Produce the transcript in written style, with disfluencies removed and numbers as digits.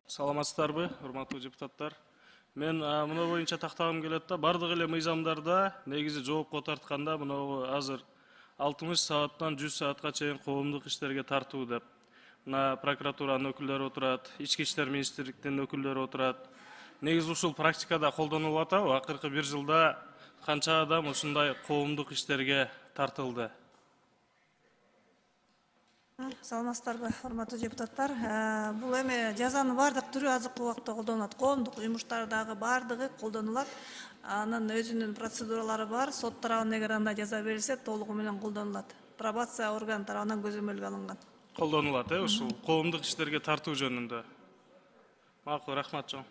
Саламатсыздарбы, урматтуу депутаттар. Мен мына боюнча тактагым келет да, бардык эле мыйзамдарда негизи жоопко тартканда мына азыр 60 сааттан 100 саатка чейин коомдук иштерге тартуу деп. Мына прокуратуранын өкүлдөрү отурат, ички иштер министрликтин өкүлдөрү отурат. Негизи ушул практикада колдонулуп атабы? Акыркы бир жылда канча адам ушундай коомдук иштерге тартылды? Саламатсыздарбы, урматтуу депутаттар. Бул эми жазанын бардык түрү азыркы убакта колдонулат. Коомдук уюмуштардагы бардыгы колдонулат. Анын өзүнүн процедуралары бар. Сот тарабынан эгер андай жаза берилсе, толугу менен колдонулат. Пробация органы тарабынан көзөмөлгө алынган. Колдонулат, ушул коомдук иштерге тартуу жөнүндө. Макул, рахмат чоң.